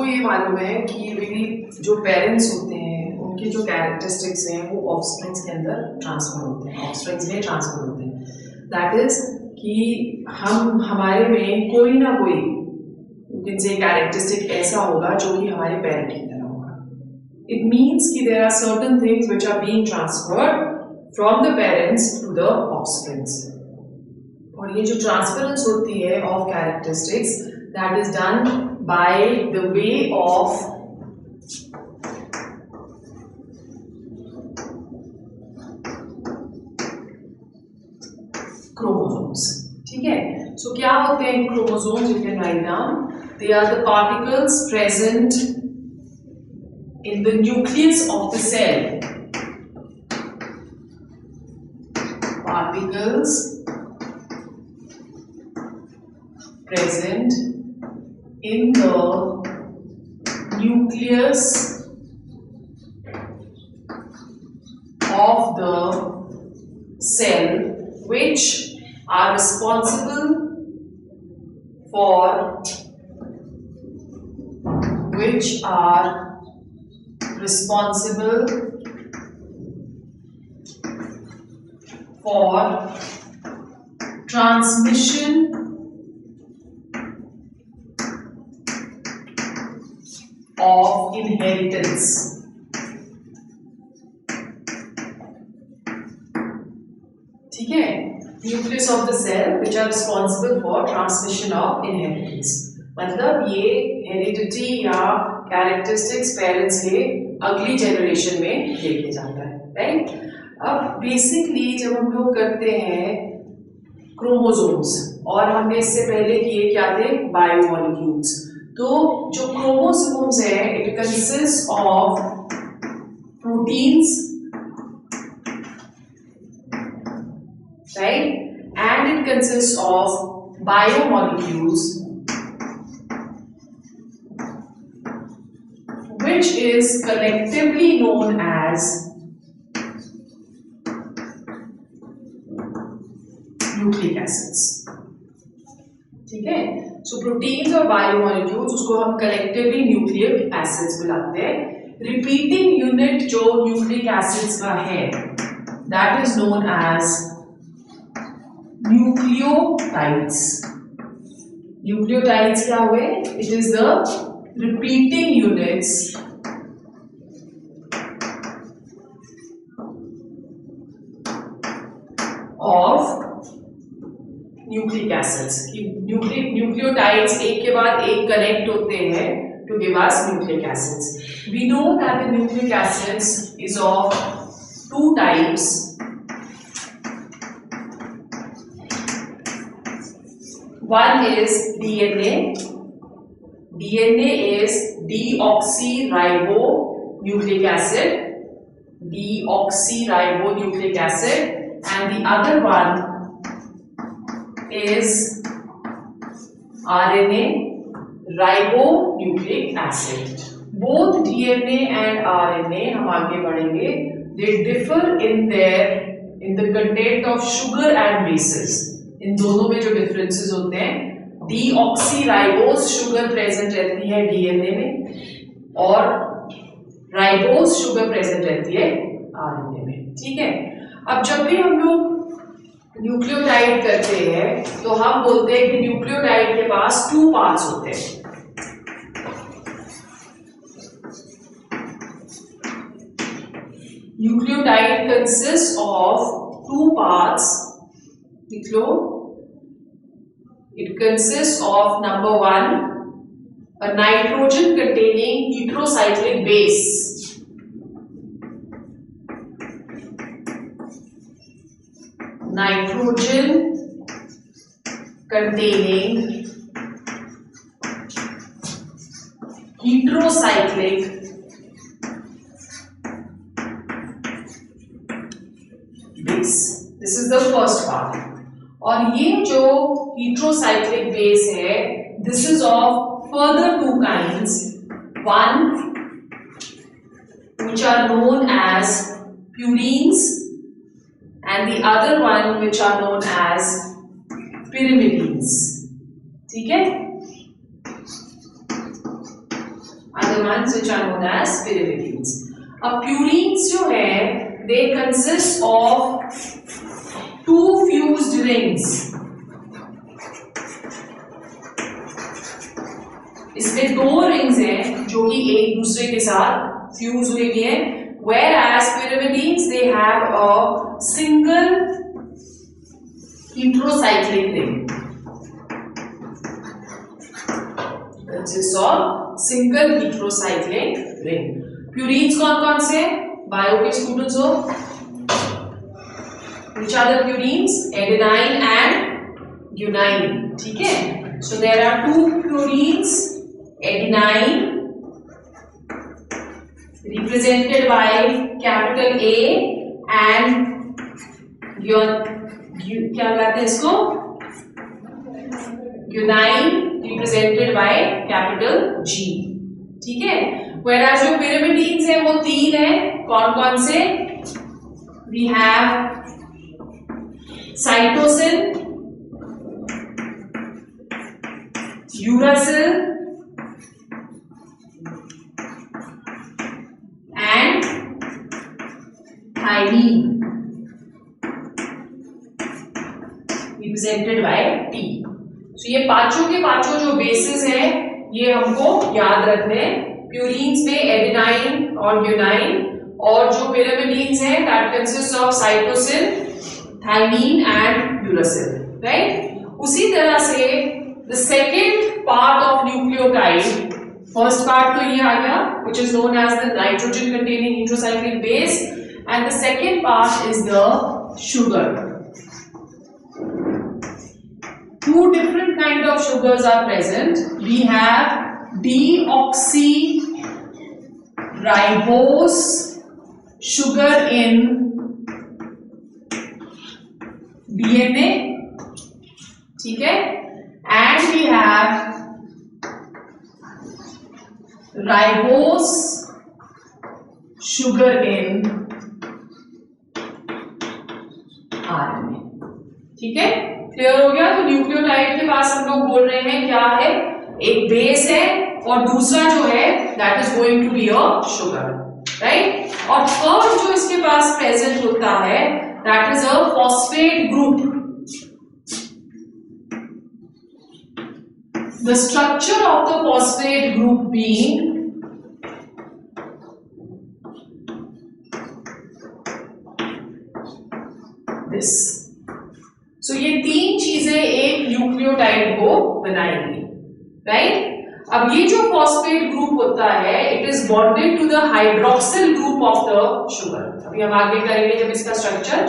सबको ये मालूम है कि मेरी जो पेरेंट्स होते हैं उनके जो कैरेक्टरिस्टिक्स हैं वो ऑफस्प्रिंग्स के अंदर ट्रांसफर होते हैं, ऑफस्प्रिंग्स में ट्रांसफर होते हैं। दैट इज कि हमारे में कोई ना कोई जिनसे कैरेक्टरिस्टिक ऐसा होगा जो कि हमारे पेरेंट की तरह होगा। इट मीन्स कि there are certain things which are being transferred from the parents to the offsprings. और ये जो ट्रांसफरेंस होती है of characteristics, that is done by the way of chromosomes. ठीक है, सो क्या होते हैं chromosomes? You can write down, they are the particles present in the nucleus of the cell. Particles present in the nucleus of the cell which are responsible for transmission of inheritance. ठीक है, nucleus of the cell which are responsible for transmission of inheritance. मतलब ये heredity या characteristics parents के अगली generation में लेके जाता है, राइट। अब बेसिकली जब हम लोग करते हैं क्रोमोसोम्स, और हमने इससे पहले किए क्या थे, बायोमॉलिक्यूल्स। तो जो क्रोमोसोम्स है it consist of proteins, right, and it consists of biomolecules which is collectively known as nucleic acids. ठीक है, सो प्रोटीन्स और बायोमॉलिक्यूल्स उसको हम कलेक्टिवली न्यूक्लिक एसिड्स बुलाते हैं। रिपीटिंग यूनिट जो न्यूक्लिक एसिड्स का है that is known as nucleotides. Nucleotides क्या हुए? It is the repeating units of nucleic acids. Nucleotides एक के बाद एक कनेक्ट होते हैं to give us nucleic acids. We know that the nucleic acids is of two types. One is DNA. DNA is deoxyribonucleic acid. Deoxyribonucleic acid, and the other one is RNA, ribonucleic acid. Both DNA and RNA, हम आगे बढ़ेंगे, they differ in the content of sugar and bases. इन दोनों में जो differences होते हैं, deoxyribose sugar present रहती है डीएनए में और राइबोज शुगर प्रेजेंट रहती है आरएनए में। ठीक है, अब जब भी हम लोग न्यूक्लियोटाइड करते हैं तो हम बोलते हैं कि न्यूक्लियोटाइड के पास टू पार्ट्स होते हैं। Nucleotide consist of two parts. लिख लो, it consists of number one, a nitrogen containing heterocyclic base. Nitrogen containing heterocyclic base. This is the first part. और ये जो heterocyclic base है, this is of further two kinds. One which are known as purines and the other one which are known as pyrimidines. ठीक है, are the ones which are known as pyrimidines. अब purines जो है they consist of two fused rings. इसमें दो rings हैं जो कि एक दूसरे के साथ फ्यूज हुई हैं, whereas pyrimidines they have a single heterocyclic ring. Consists of single heterocyclic ring. Purines कौन कौन से? बायो के स्टूडेंट्स हो? Which are the purines? Adenine and guanine. ठीक है? So there are two purines, adenine represented by capital A and क्या कहते हैं इसको? Guanine represented by capital G. ठीक है? Whereas जो pyrimidines है वो तीन है. कौन कौन से? We have cytosine, uracil and thymine represented by T. So ये पांचों के पांचों जो बेसिस है ये हमको याद रखने हैं. प्यूरिन्स में एडेनाइन और ग्यूनाइन, और जो pyrimidines है that consists of cytosine, thymine and uracil, right? उसी तरह से the second part of nucleotide, first part तो ये आ गया which is known as the nitrogen containing heterocyclic base, and the second part is the sugar. Two different kind of sugars are present. We have deoxyribose sugar in DNA, ठीक है, and we have ribose sugar in RNA. ठीक है, clear हो गया? तो nucleotide के पास हम लोग बोल रहे हैं क्या है? एक बेस है और दूसरा जो है that is going to be a sugar, right? और थर्ड जो इसके पास प्रेजेंट होता है that is a phosphate group. The structure of the phosphate group being this. So ये तीन चीजें एक न्यूक्लियोटाइड को बनाएंगी, राइट? अब ये जो फॉस्फेट ग्रुप होता है it is bonded to the hydroxyl group of the sugar. अभी हम आगे करेंगे जब इसका स्ट्रक्चर.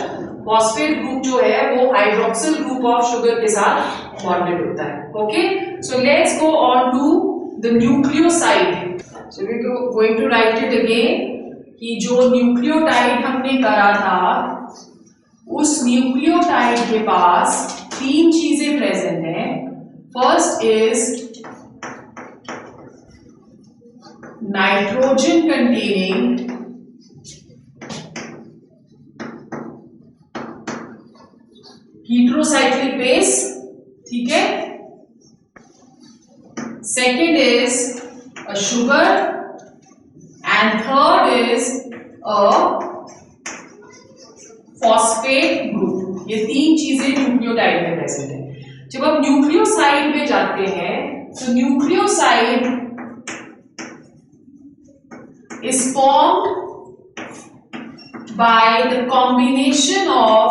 फॉस्फेट ग्रुप जो है वो हाइड्रोक्सिल ग्रुप ऑफ शुगर के साथ बॉन्डेड होता है. Okay, so let's go on to the nucleoside. So we are going to write it again कि जो न्यूक्लियोटाइड हमने करा था उस न्यूक्लियोटाइड के पास तीन चीजें प्रेजेंट हैं. First is nitrogen containing heterocyclic base, ठीक है. Second is a sugar and third is a phosphate group. ये तीन चीजें न्यूक्लियोटाइड में प्रेजेंट है. जब आप न्यूक्लियोसाइड में जाते हैं तो nucleoside is formed by the combination of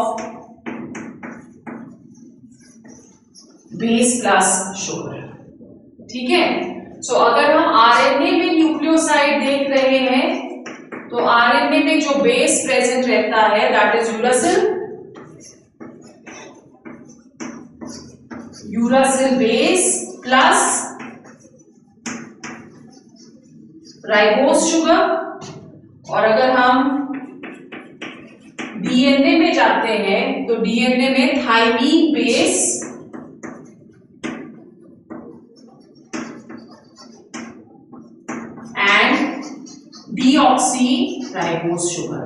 base plus sugar. ठीक है. सो अगर हम आरएनए में न्यूक्लियोसाइड देख रहे हैं तो आरएनए में जो बेस प्रेजेंट रहता है that is uracil base plus ribose sugar. और अगर हम डीएनए में जाते हैं तो डीएनए में थाइमीन बेस डीऑक्सीराइबोस शुगर.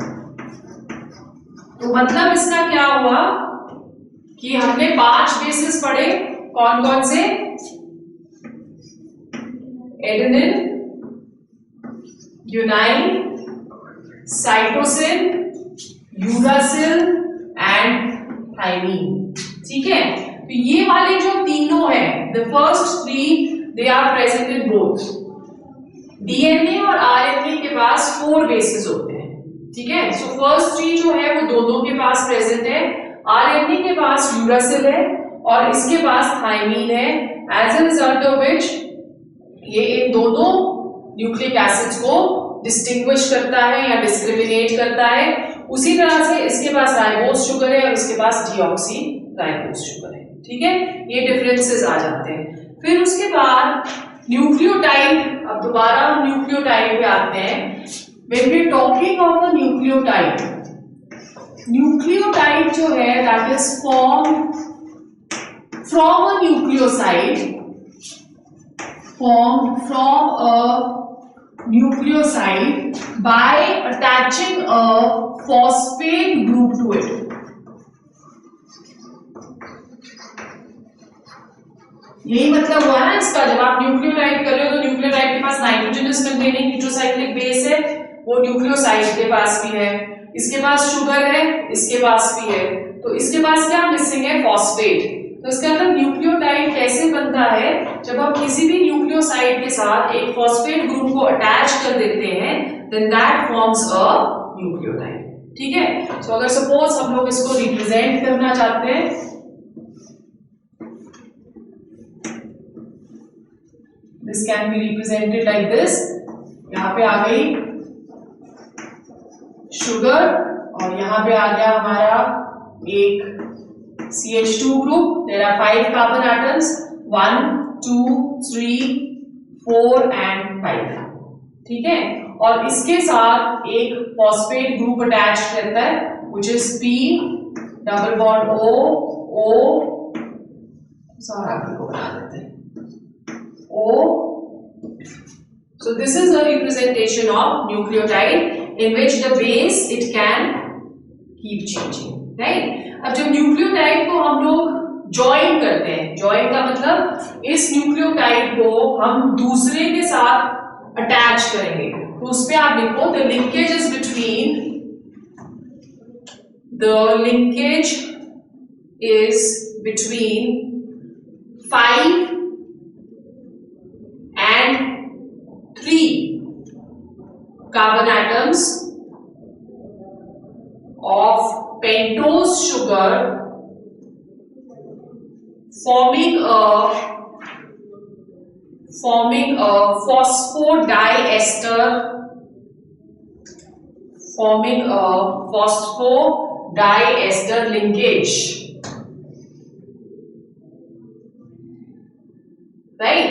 तो मतलब इसका क्या हुआ कि हमने 5 बेसिस पढ़े. कौन कौन से? Adenine, guanine, cytosine, uracil and thymine. ठीक है, तो ये वाले जो तीनों है, the first three they are present in both. DNA और आरएनए के पास 4 बेसेस होते हैं। ठीक है, सो फर्स्ट थ्री जो है वो दोनों के पास प्रेजेंट है। आरएनए के पास यूरासिल है और इसके पास थाइमीन है। As a result of which ये इन दोनों न्यूक्लिक एसिड्स को डिस्टिंग्विश करता है या डिस्क्रिमिनेट करता है। उसी तरह से इसके पास राइबोस शुगर है और इसके पास डीऑक्सी राइबोस शुगर है। ठीक है, ये डिफरेंसेस आ जाते हैं। फिर उसके बाद न्यूक्लियोटाइड, अब दोबारा हम न्यूक्लियोटाइड पे आते हैं। When we talking of a nucleotide, nucleotide जो है that is form from a nucleoside, formed from a nucleoside by attaching a phosphate group to it. यही मतलब हुआ ना इसका, जब आप न्यूक्लियोटाइड कर रहे हो तो न्यूक्लियोटाइड के पास नाइट्रोजनस कंटेनिंग हीटेरोसाइक्लिक बेस है, वो न्यूक्लियोसाइड के पास भी है, इसके पास शुगर है, इसके पास भी है, तो इसके पास क्या मिसिंग है? फॉस्फेट। तो इसका मतलब न्यूक्लियोटाइड कैसे बनता है? जब हम किसी भी न्यूक्लियोसाइड के साथ एक फॉस्फेट ग्रुप को अटैच कर देते हैं, then that forms a nucleotide. ठीक है, सो अगर सपोज हम लोग इसको रिप्रेजेंट करना चाहते हैं, this can be represented like this. यहाँ पे आ गई शुगर और यहाँ पे आ गया हमारा एक CH2 group. There are 5 carbon atoms, 1, 2, 3, 4 and 5. ठीक है, और इसके साथ एक फॉस्फेट ग्रुप अटैच रहता है which is P double bond O सारा को बना देते हैं O. So this is the representation of nucleotide in which the base it can keep changing, right? अब जब न्यूक्लियोटाइड को हम लोग ज्वाइन करते हैं, ज्वाइन का मतलब इस न्यूक्लियोटाइड को हम दूसरे के साथ अटैच करेंगे, तो उस पे आप लिखो the linkage is between, the linkage is between 5 and 3 carbon atoms of pentose sugar forming a phosphodiester linkage, right?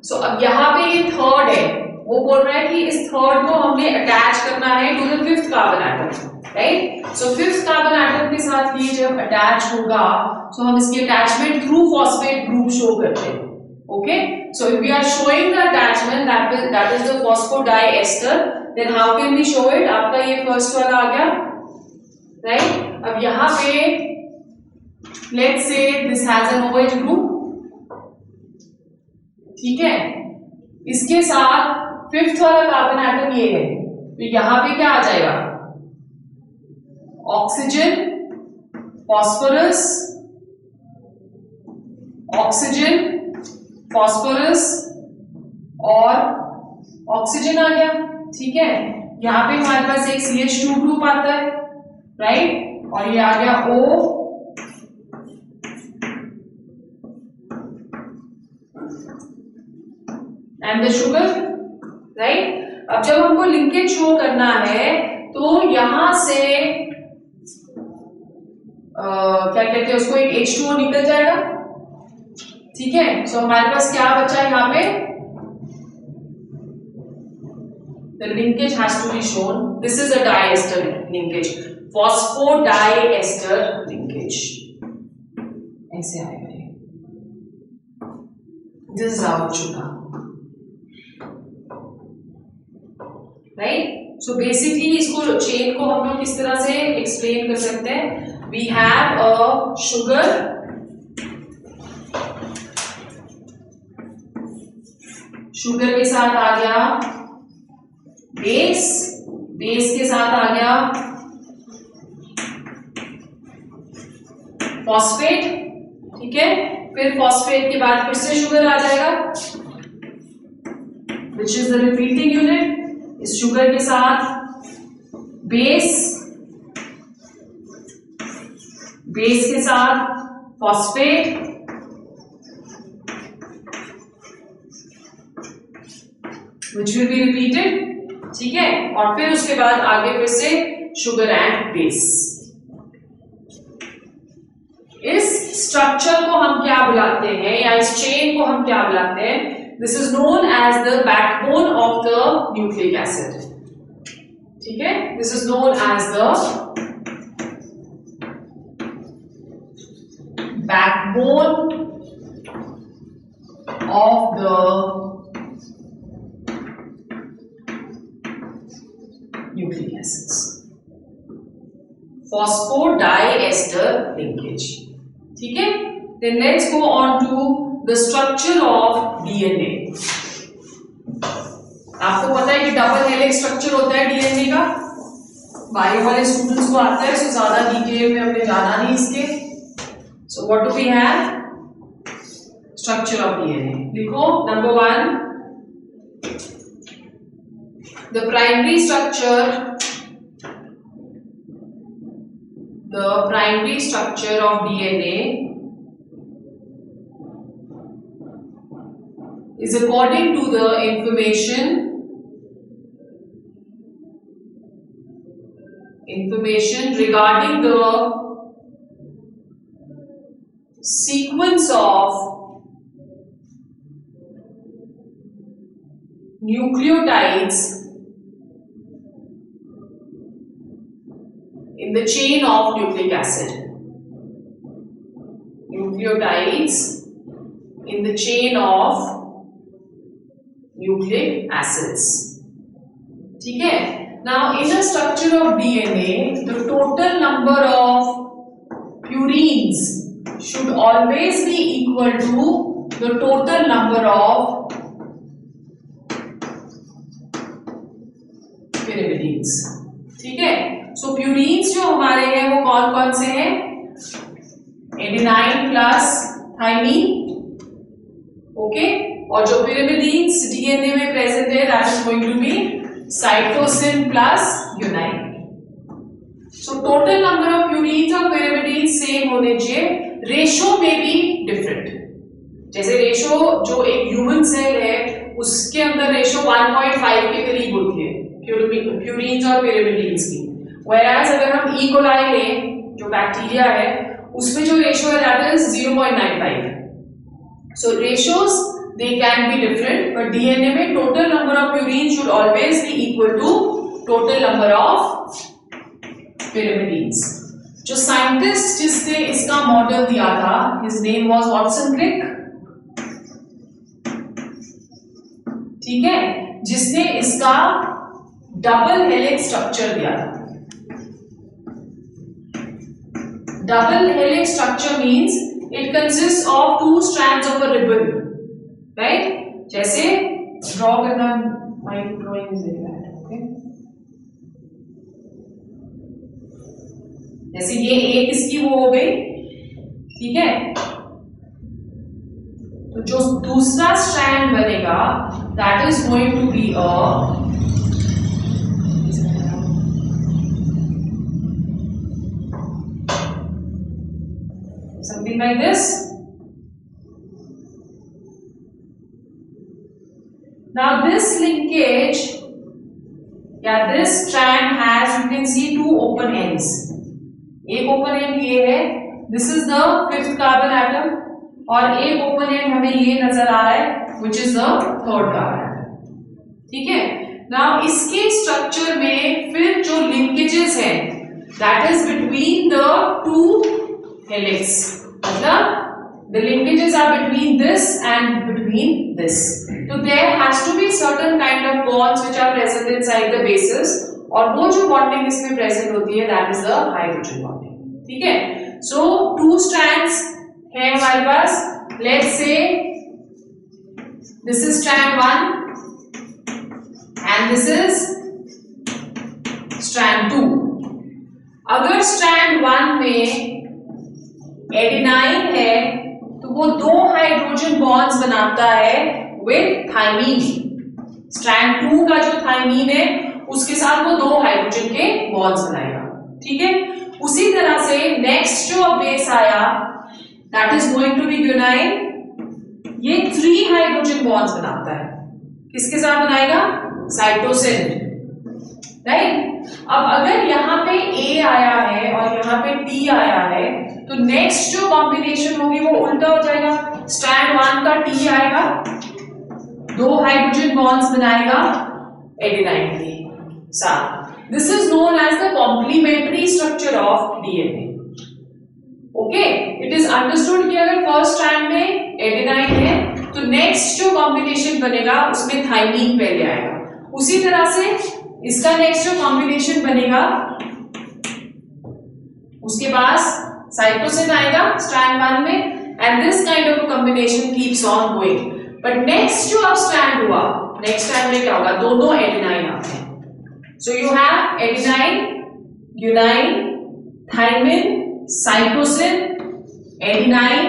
So अब यहाँ पे ये थर्ड है, वो बोल रहा है कि इस थर्ड को हमने अटैच करना है to the 5th carbon atom, right? So 5th carbon atom के साथ ये जब अटैच होगा, सो हम इसकी attachment through phosphate group show करते हैं। Okay, so if we are showing the attachment that is the phosphodiester, then how can we show it? आपका ये फर्स्ट वाला आ गया, राइट? अब यहाँ पे let's say this has an OH group, ठीक है, इसके साथ 5th वाला कार्बन एटम ये है, तो यहाँ पे क्या आ जाएगा? ऑक्सीजन, फॉस्फोरस, ऑक्सीजन, फॉस्फोरस और ऑक्सीजन आ गया। ठीक है, यहाँ पे हमारे पास एक CH2 ग्रुप आता है, राइट? और ये आ गया O and the sugar, right? अब जब हमको लिंकेज शो करना है तो यहां से क्या कहते हैं उसको, एक H2O निकल जाएगा। ठीक है, सो हमारे पास क्या बचा है यहाँ पे? The linkage has to be shown. This is a diester linkage, phosphodiester linkage. ऐसे आएगा ये। This is how it should come. Right? So basically इसको चेन को हम लोग किस तरह से एक्सप्लेन कर सकते हैं? We have a sugar, sugar के साथ आ गया बेस, बेस के साथ आ गया फॉस्फेट, ठीक है। फिर फॉस्फेट के बाद फिर से शुगर आ जाएगा, which is the repeating unit. इस शुगर के साथ बेस, बेस के साथ phosphate, which will be repeated, ठीक है। और फिर उसके बाद आगे फिर से शुगर एंड बेस। इस स्ट्रक्चर को हम क्या बुलाते हैं, या इस चेन को हम क्या बुलाते हैं? This is known as the backbone of the nucleic acid, ठीक है। This is known as the backbone of the nucleic acids, phosphodiester linkage, ठीक है। Then let's go on to the structure of DNA. आपको पता है कि double helix structure होता है डीएनए का, बायो वाले स्टूडेंट्स को आता है, सो ज्यादा डिटेल में हमने जाना नहीं इसके। So what do we have? Structure of DNA लिखो। Number 1, the primary structure of DNA is according to the information regarding the sequence of nucleotides in the chain of nucleic acid. Nucleotides in the chain of nucleic acids. ठीक है। Now in the structure of DNA, the total number of purines should always be equal to the total number of pyrimidines. ठीक है। सो प्यूरीन्स जो हमारे हैं वो कौन कौन से हैं? Adenine plus thymine, okay. और जो pyrimidines डीएनए में प्रेजेंट है, that is going to be cytosine plus guanine. So total number of purines और pyrimidines सेम होने चाहिए, रेशो में भी डिफरेंट। जैसे रेशो जो एक ह्यूमन सेल है उसके अंदर रेशो 1.5 के करीब होती है प्यूरीन्स और pyrimidines की, whereas अगर हम ई कोलाई लें जो बैक्टीरिया है उसमें जो रेशो है that is 0.95। So ratios they can be different, but DNA में total number of purine should always be equal to total number of pyrimidines। जो साइंटिस्ट जिसने इसका मॉडल दिया था, his name was Watson Crick, ठीक है, जिसने इसका डबल हेलिक्स स्ट्रक्चर दिया था। Double helix structure means it consists of 2 strands of a ribbon, right? जैसे draw करना, my drawing is very bad, okay? जैसे ये एक इसकी वो हो गई, ठीक है। तो जो दूसरा स्ट्रैंड बनेगा that is going to be a something like this. Now this linkage, this strand has, you can see 2 open ends. एक open end ये है, this is the 5th carbon atom, और एक open end हमें ये नजर आ रहा है, which is the 3rd carbon atom, ठीक है। Now इसके स्ट्रक्चर में फिर जो linkages हैं, that is between the 2 helix, मतलब the linkages are between this and between this. So there has to be certain kind of bonds which are present inside the bases, और वो जो bonding इसमें present होती है that is the hydrogen bonding, ठीक है। So 2 strands है हमारे पास, let's say this is strand 1 and this is strand 2। अगर स्ट्रैंड 1 में एडेनाइन है तो वो 2 हाइड्रोजन बॉन्ड्स बनाता है विद थाइमीन। स्ट्रैंड 2 का जो थाइमीन है उसके साथ वो 2 हाइड्रोजन के बॉन्ड्स बनाएगा, ठीक है। उसी तरह से नेक्स्ट जो बेस आया that is going to be guanine, ये 3 हाइड्रोजन बॉन्ड्स बनाता है। किसके साथ बनाएगा? Cytosine, right. अब अगर यहाँ पे A आया है और यहाँ पे T आया है तो नेक्स्ट जो कॉम्बिनेशन होगी वो उल्टा हो जाएगा। स्ट्रैंड 1 का T आएगा, 2 हाइड्रोजन बॉन्ड्स बनाएगा एडेनाइन के साथ। This is known as the complementary structure of DNA. Okay, it is understood कि अगर फर्स्ट स्ट्रैंड में एडेनाइन है तो नेक्स्ट जो कॉम्बिनेशन बनेगा उसमें थाइमीन पहले आएगा। उसी तरह से इसका नेक्स्ट जो कॉम्बिनेशन बनेगा उसके पास साइटोसिन आएगा स्ट्रैंड 1 में, and this kind of combination keeps on going. But next जो अब स्ट्रैंड हुआ, नेक्स्ट स्ट्रैंड में क्या होगा? दोनों एडेनाइन आते हैं। So you have adenine, guanine, thymine, cytosine, adenine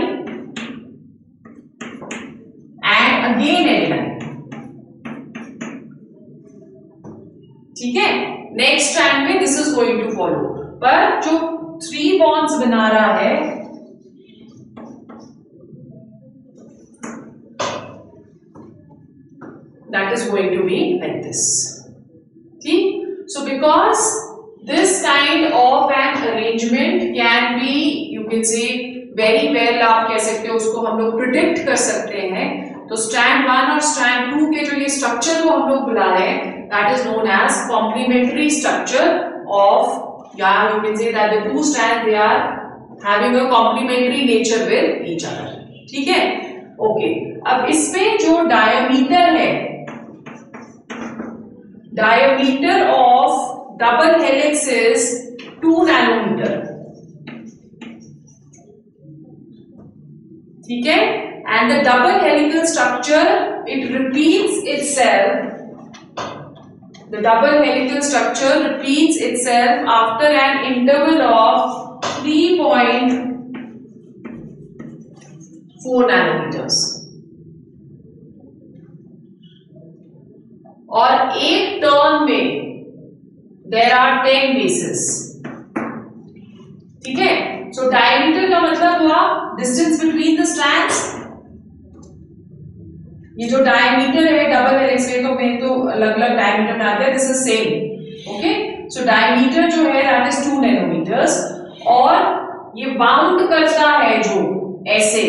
and again adenine, ठीक है। नेक्स्ट स्ट्रैंड में this is going to follow, पर जो 3 बॉन्ड्स बना रहा है that is going to be like this, ठीक। So because this kind of an arrangement can be, you can say very well, आप कह सकते हो उसको हम लोग प्रिडिक्ट कर सकते हैं। तो स्ट्रैंड 1 और स्ट्रैंड 2 के जो ये स्ट्रक्चर को हम लोग बुला रहे हैं that is known as complementary structure of, yeah, you can say that the 2 strands they are having a complementary nature with each other, ठीक है। ओके, अब इसमें जो डायमीटर है, diameter of double helix is 2 nanometer, ठीक है। and the double helical structure, it repeats itself, the double helical structure repeats itself after an interval of 3.4 nanometers, और एक टर्न में देयर आर 10 बेसेस, ठीक है। सो डायमीटर का मतलब हुआ डिस्टेंस बिटवीन द स्ट्रैंड्स। ये जो डायमीटर है डबल हेलिक्स में, तो मैं तो अलग अलग डायमीटर बनाते हैं, this is same, okay. So diameter जो है दैट इज 2 नैनोमीटर्स, और ये बाउंड करता है जो ऐसे,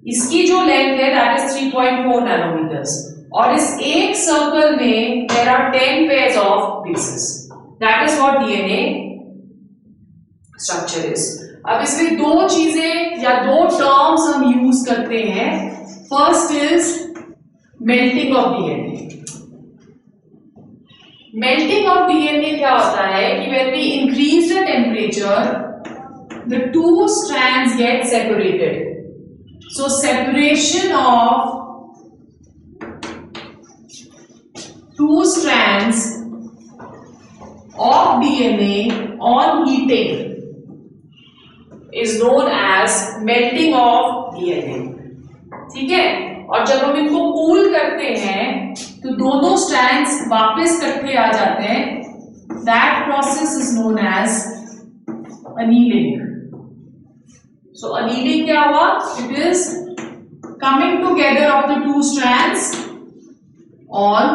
इसकी जो लेंथ है दैट इज 3.4 नैनोमीटर्स, और इस एक सर्कल में there are 10 pairs of bases. That is what DNA structure is. अब इसमें 2 चीजें या 2 टर्म्स हम यूज करते हैं। First is melting of DNA. Melting of DNA क्या होता है कि when we increase the temperature the 2 strands get separated. So separation of 2 strands of DNA on heating is known as melting of DNA, ठीक है। और जब हम इनको कूल करते हैं तो दोनों strands वापस इकट्ठे आ जाते हैं। That process is known as annealing. So annealing क्या हुआ? It is coming together of the 2 strands on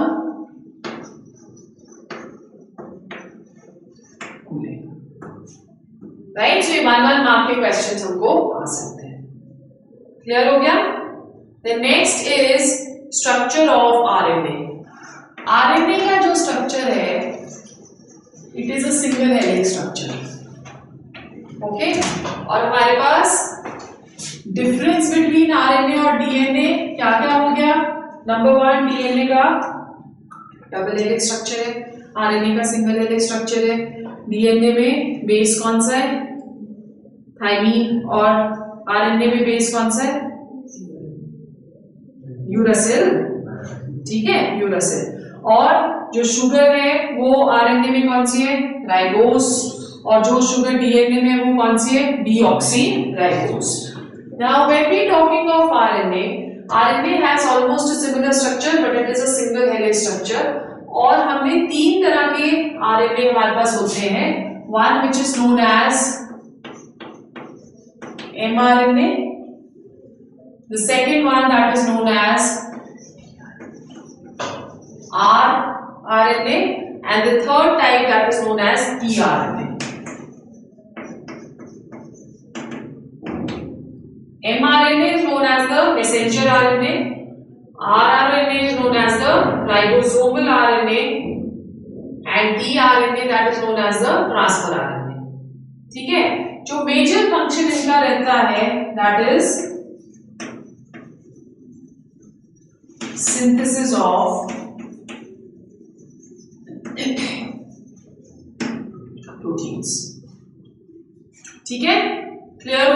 right. So ये 1 मार्क के क्वेश्चंस हमको आ सकते हैं। क्लियर हो गया? The next is structure of RNA. RNA का जो स्ट्रक्चर है it is a single helix structure, okay. और हमारे पास डिफरेंस बिटवीन आरएनए और डीएनए क्या क्या हो गया? नंबर 1, डीएनए का डबल हेलिक्स स्ट्रक्चर है, आरएनए का सिंगल हेलिक्स स्ट्रक्चर है। डीएनए में बेस कौन सा है? थाइमीन। और आरएनए में बेस कौन सा है? यूरासिल, ठीक है, यूरासिल। और जो शुगर है वो आरएनए में कौन सी है, राइबोस, और जो शुगर डीएनए में वो कौन सी है, deoxyribose. Now when we talking of RNA, RNA has almost a similar structure but it is a single helix structure. और हमने 3 तरह के आरएनए हमारे पास होते हैं, one which is known as mRNA, the second one that is known as rRNA, and the third type that is known as tRNA. mRNA is known as the messenger RNA, rRNA is known as the ribosomal RNA, and tRNA that is known as the transfer RNA. ठीक है, जो major function इनका रहता है that is synthesis of proteins. ठीक है, clear हो